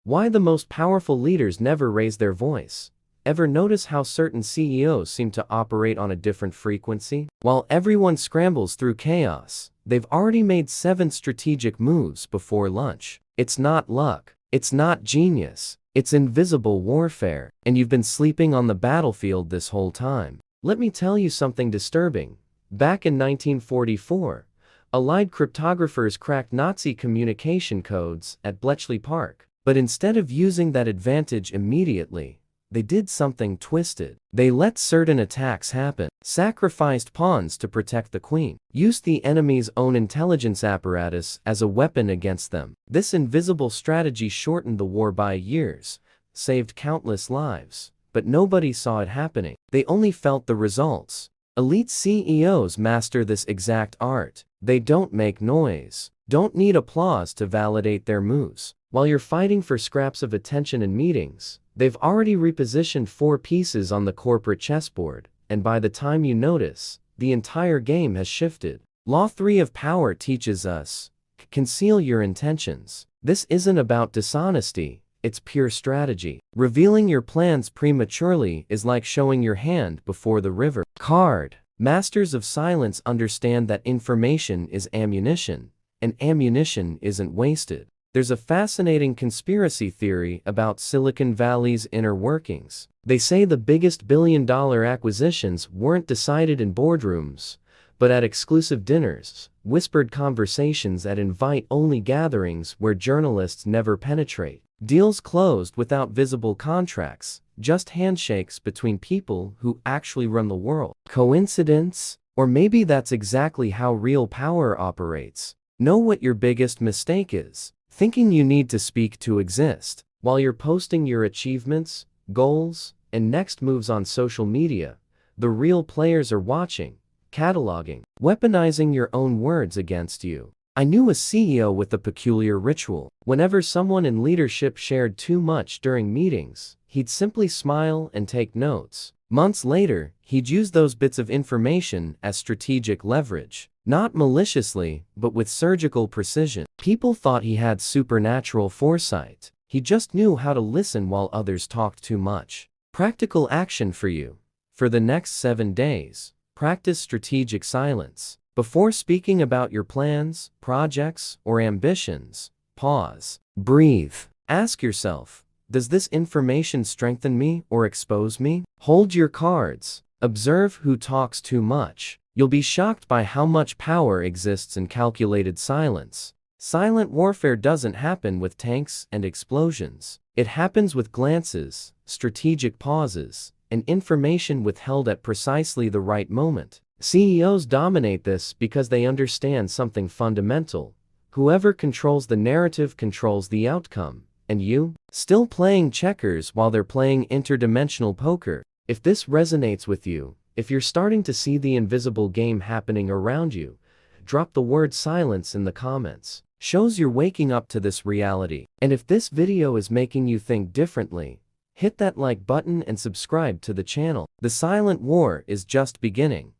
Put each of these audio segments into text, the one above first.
Why the most powerful leaders never raise their voice. Ever notice how certain CEOs seem to operate on a different frequency? While everyone scrambles through chaos, they've already made 7 strategic moves before lunch. It's not luck. It's not genius. It's invisible warfare, and you've been sleeping on the battlefield this whole time. Let me tell you something disturbing. Back in 1944, Allied cryptographers cracked Nazi communication codes at Bletchley Park. But instead of using that advantage immediately, they did something twisted. They let certain attacks happen, sacrificed pawns to protect the queen, used the enemy's own intelligence apparatus as a weapon against them. This invisible strategy shortened the war by years, saved countless lives, but nobody saw it happening. They only felt the results. Elite CEOs master this exact art. They don't make noise, don't need applause to validate their moves. While you're fighting for scraps of attention in meetings, they've already repositioned 4 pieces on the corporate chessboard, and by the time you notice, the entire game has shifted. Law 3 of power teaches us, conceal your intentions. This isn't about dishonesty, it's pure strategy. Revealing your plans prematurely is like showing your hand before the river. Card. Masters of silence understand that information is ammunition, and ammunition isn't wasted. There's a fascinating conspiracy theory about Silicon Valley's inner workings. They say the biggest billion-dollar acquisitions weren't decided in boardrooms, but at exclusive dinners, whispered conversations at invite-only gatherings where journalists never penetrate. Deals closed without visible contracts, just handshakes between people who actually run the world. Coincidence? Or maybe that's exactly how real power operates. Know what your biggest mistake is. Thinking you need to speak to exist. While you're posting your achievements, goals, and next moves on social media, the real players are watching, cataloging, weaponizing your own words against you. I knew a CEO with a peculiar ritual. Whenever someone in leadership shared too much during meetings, he'd simply smile and take notes. Months later, he'd use those bits of information as strategic leverage. Not maliciously, but with surgical precision. People thought he had supernatural foresight. He just knew how to listen while others talked too much. Practical action for you. For the next 7 days, practice strategic silence. Before speaking about your plans, projects, or ambitions, pause. Breathe. Ask yourself, does this information strengthen me or expose me? Hold your cards. Observe who talks too much. You'll be shocked by how much power exists in calculated silence. Silent warfare doesn't happen with tanks and explosions. It happens with glances, strategic pauses, and information withheld at precisely the right moment. CEOs dominate this because they understand something fundamental. Whoever controls the narrative controls the outcome. And you? Still playing checkers while they're playing interdimensional poker. If this resonates with you, if you're starting to see the invisible game happening around you, drop the word silence in the comments. Shows you're waking up to this reality. And if this video is making you think differently, hit that like button and subscribe to the channel. The silent war is just beginning.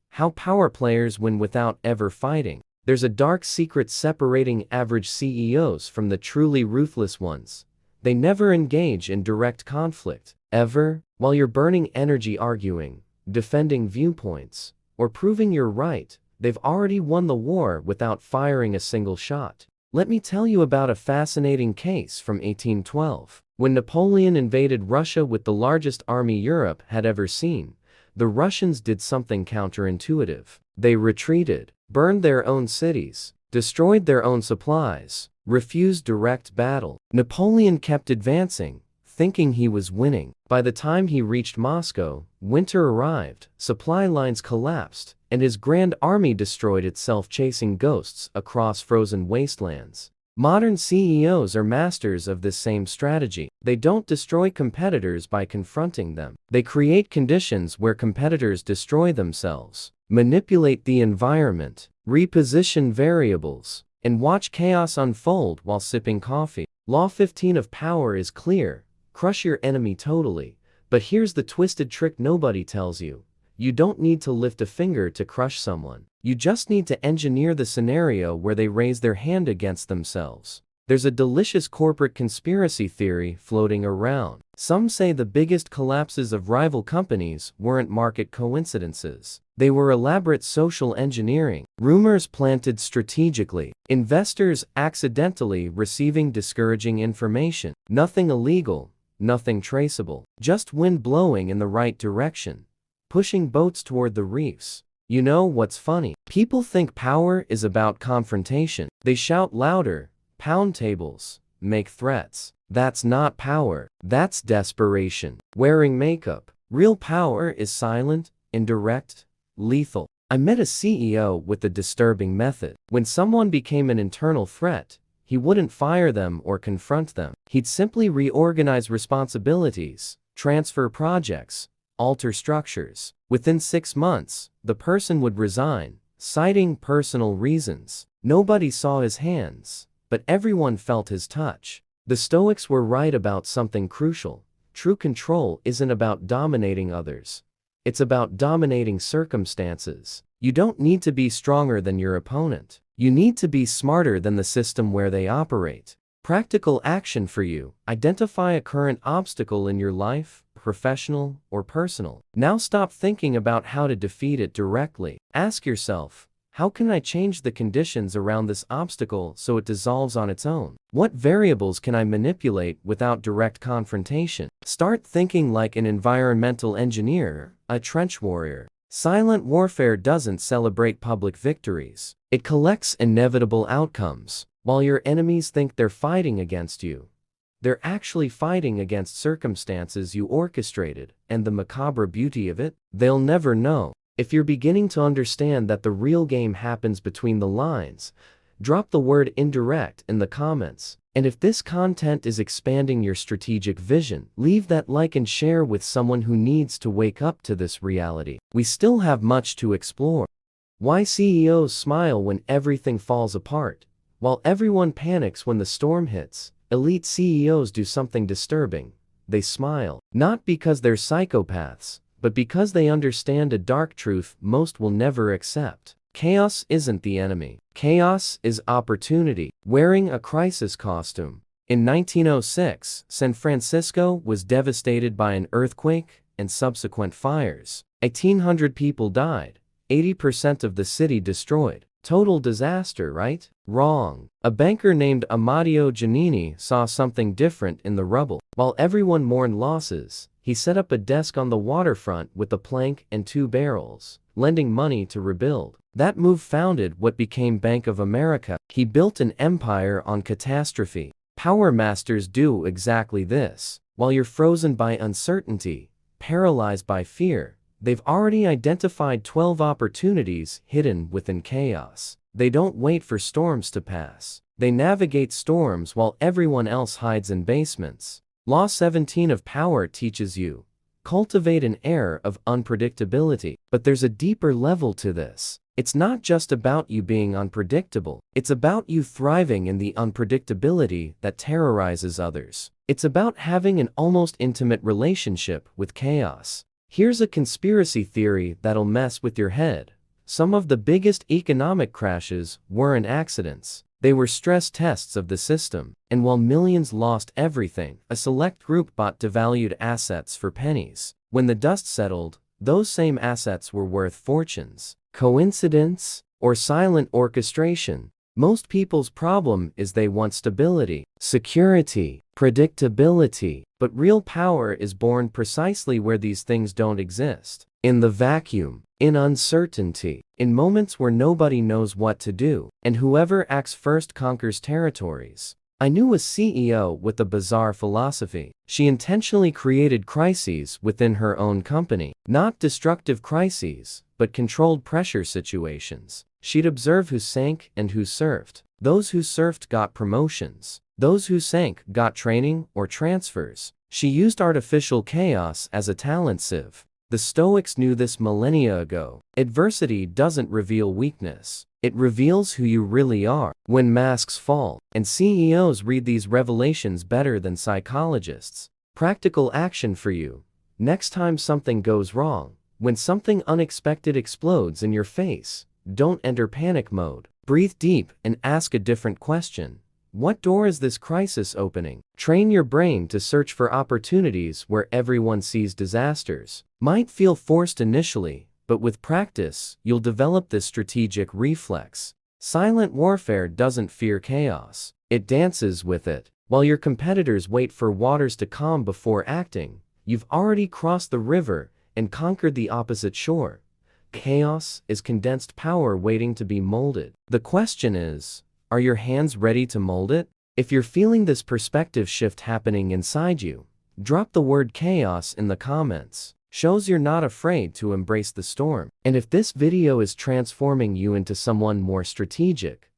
How power players win without ever fighting. There's a dark secret separating average CEOs from the truly ruthless ones. They never engage in direct conflict, ever. While you're burning energy arguing, defending viewpoints, or proving you're right, they've already won the war without firing a single shot. Let me tell you about a fascinating case from 1812. When Napoleon invaded Russia with the largest army Europe had ever seen, the Russians did something counterintuitive. They retreated, burned their own cities, destroyed their own supplies, refused direct battle. Napoleon kept advancing, thinking he was winning. By the time he reached Moscow, winter arrived, supply lines collapsed, and his grand army destroyed itself chasing ghosts across frozen wastelands. Modern CEOs are masters of this same strategy. They don't destroy competitors by confronting them. They create conditions where competitors destroy themselves, manipulate the environment, reposition variables, and watch chaos unfold while sipping coffee. Law 15 of power is clear. Crush your enemy totally. But here's the twisted trick nobody tells you. You don't need to lift a finger to crush someone. You just need to engineer the scenario where they raise their hand against themselves. There's a delicious corporate conspiracy theory floating around. Some say the biggest collapses of rival companies weren't market coincidences. They were elaborate social engineering, rumors planted strategically, investors accidentally receiving discouraging information. Nothing illegal, nothing traceable, just wind blowing in the right direction, pushing boats toward the reefs. You know what's funny? People think power is about confrontation. They shout louder, pound tables, make threats. That's not power. That's desperation. Wearing makeup. Real power is silent, indirect, lethal. I met a CEO with a disturbing method. When someone became an internal threat, he wouldn't fire them or confront them. He'd simply reorganize responsibilities, transfer projects, alter structures. Within 6 months, the person would resign, citing personal reasons. Nobody saw his hands, but everyone felt his touch. The Stoics were right about something crucial. True control isn't about dominating others. It's about dominating circumstances. You don't need to be stronger than your opponent. You need to be smarter than the system where they operate. Practical action for you. Identify a current obstacle in your life, professional or personal. Now stop thinking about how to defeat it directly. Ask yourself, how can I change the conditions around this obstacle so it dissolves on its own? What variables can I manipulate without direct confrontation? Start thinking like an environmental engineer, a trench warrior. Silent warfare doesn't celebrate public victories. It collects inevitable outcomes. While your enemies think they're fighting against you, they're actually fighting against circumstances you orchestrated, and the macabre beauty of it, they'll never know. If you're beginning to understand that the real game happens between the lines, drop the word indirect in the comments. And if this content is expanding your strategic vision, leave that like and share with someone who needs to wake up to this reality. We still have much to explore. Why CEOs smile when everything falls apart. While everyone panics when the storm hits, elite CEOs do something disturbing. They smile. Not because they're psychopaths, but because they understand a dark truth most will never accept. Chaos isn't the enemy. Chaos is opportunity. Wearing a crisis costume. In 1906, San Francisco was devastated by an earthquake and subsequent fires. 1,800 people died. 80% of the city destroyed. Total disaster, right? Wrong. A banker named Amadeo Giannini saw something different in the rubble. While everyone mourned losses, he set up a desk on the waterfront with a plank and 2 barrels, lending money to rebuild. That move founded what became Bank of America. He built an empire on catastrophe. Power masters do exactly this. While you're frozen by uncertainty, paralyzed by fear, they've already identified 12 opportunities hidden within chaos. They don't wait for storms to pass. They navigate storms while everyone else hides in basements. Law 17 of power teaches you, cultivate an air of unpredictability. But there's a deeper level to this. It's not just about you being unpredictable. It's about you thriving in the unpredictability that terrorizes others. It's about having an almost intimate relationship with chaos. Here's a conspiracy theory that'll mess with your head. Some of the biggest economic crashes weren't accidents. They were stress tests of the system. And while millions lost everything, a select group bought devalued assets for pennies. When the dust settled, those same assets were worth fortunes. Coincidence? Or silent orchestration? Most people's problem is they want stability, security, predictability. But real power is born precisely where these things don't exist. In the vacuum, in uncertainty, in moments where nobody knows what to do, and whoever acts first conquers territories. I knew a CEO with a bizarre philosophy. She intentionally created crises within her own company. Not destructive crises, but controlled pressure situations. She'd observe who sank and who surfed. Those who surfed got promotions. Those who sank got training or transfers. She used artificial chaos as a talent sieve. The Stoics knew this millennia ago. Adversity doesn't reveal weakness. It reveals who you really are. When masks fall, and CEOs read these revelations better than psychologists. Practical action for you. Next time something goes wrong, when something unexpected explodes in your face, don't enter panic mode. Breathe deep and ask a different question. What door is this crisis opening? Train your brain to search for opportunities where everyone sees disasters. Might feel forced initially, but with practice, you'll develop this strategic reflex. Silent warfare doesn't fear chaos. It dances with it. While your competitors wait for waters to calm before acting, you've already crossed the river and conquered the opposite shore. Chaos is condensed power waiting to be molded. The question is, are your hands ready to mold it? If you're feeling this perspective shift happening inside you, drop the word chaos in the comments. Shows you're not afraid to embrace the storm. And if this video is transforming you into someone more strategic,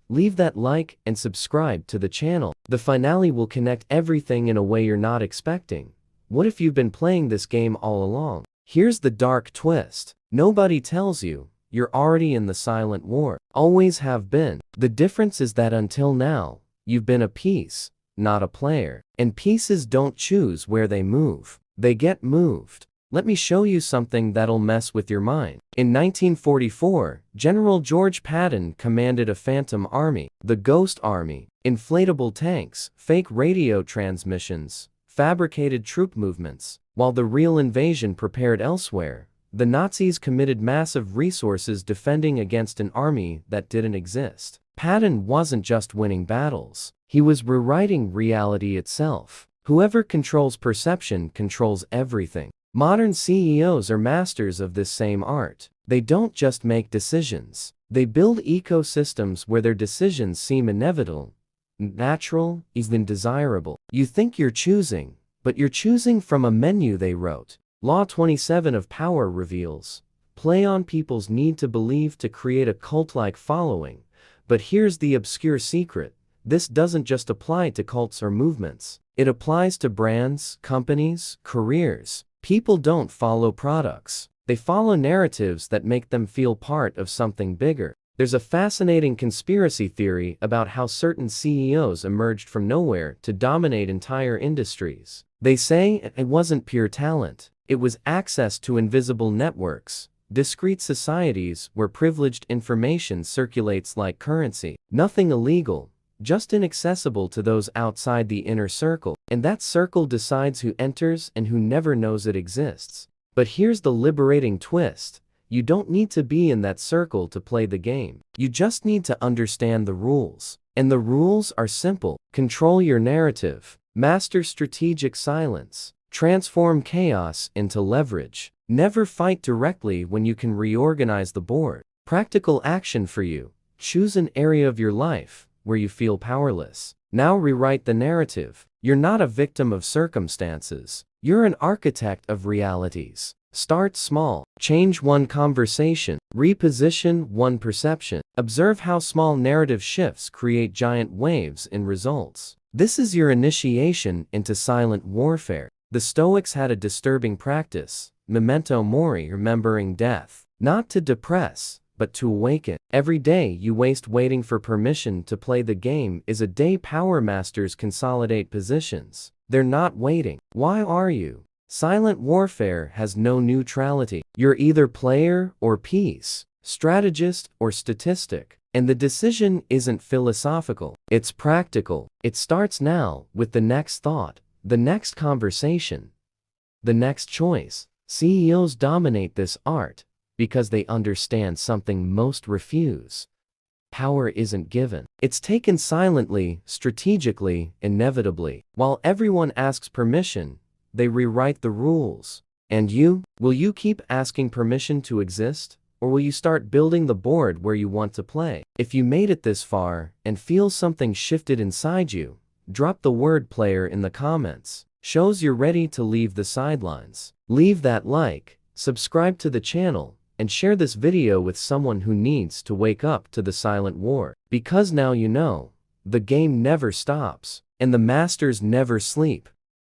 leave that like and subscribe to the channel. The finale will connect everything in a way you're not expecting. What if you've been playing this game all along? Here's the dark twist. Nobody tells you, you're already in the silent war. Always have been. The difference is that until now, you've been a piece, not a player. And pieces don't choose where they move. They get moved. Let me show you something that'll mess with your mind. In 1944, General George Patton commanded a phantom army, the Ghost Army. Inflatable tanks, fake radio transmissions, fabricated troop movements. While the real invasion prepared elsewhere, the Nazis committed massive resources defending against an army that didn't exist. Patton wasn't just winning battles. He was rewriting reality itself. Whoever controls perception controls everything. Modern CEOs are masters of this same art. They don't just make decisions. They build ecosystems where their decisions seem inevitable, natural, even desirable. You think you're choosing, but you're choosing from a menu they wrote. Law 27 of power reveals, play on people's need to believe to create a cult-like following. But here's the obscure secret. This doesn't just apply to cults or movements. It applies to brands, companies, careers. People don't follow products. They follow narratives that make them feel part of something bigger. There's a fascinating conspiracy theory about how certain CEOs emerged from nowhere to dominate entire industries. They say it wasn't pure talent. It was access to invisible networks, discrete societies where privileged information circulates like currency. Nothing illegal, just inaccessible to those outside the inner circle. And that circle decides who enters and who never knows it exists. But here's the liberating twist. You don't need to be in that circle to play the game. You just need to understand the rules. And the rules are simple. Control your narrative. Master strategic silence. Transform chaos into leverage. Never fight directly when you can reorganize the board. Practical action for you. Choose an area of your life where you feel powerless. Now rewrite the narrative. You're not a victim of circumstances. You're an architect of realities. Start small. Change one conversation. Reposition one perception. Observe how small narrative shifts create giant waves in results. This is your initiation into silent warfare. The Stoics had a disturbing practice, memento mori, remembering death. Not to depress, but to awaken. Every day you waste waiting for permission to play the game is a day power masters consolidate positions. They're not waiting. Why are you? Silent warfare has no neutrality. You're either player or piece, strategist or statistic. And the decision isn't philosophical. It's practical. It starts now with the next thought, the next conversation, the next choice. CEOs dominate this art because they understand something most refuse. Power isn't given. It's taken silently, strategically, inevitably. While everyone asks permission, they rewrite the rules. And you? Will you keep asking permission to exist? Or will you start building the board where you want to play? If you made it this far and feel something shifted inside you, drop the word player in the comments. Shows you're ready to leave the sidelines. Leave that like, subscribe to the channel, and share this video with someone who needs to wake up to the silent war. Because now you know, the game never stops, and the masters never sleep.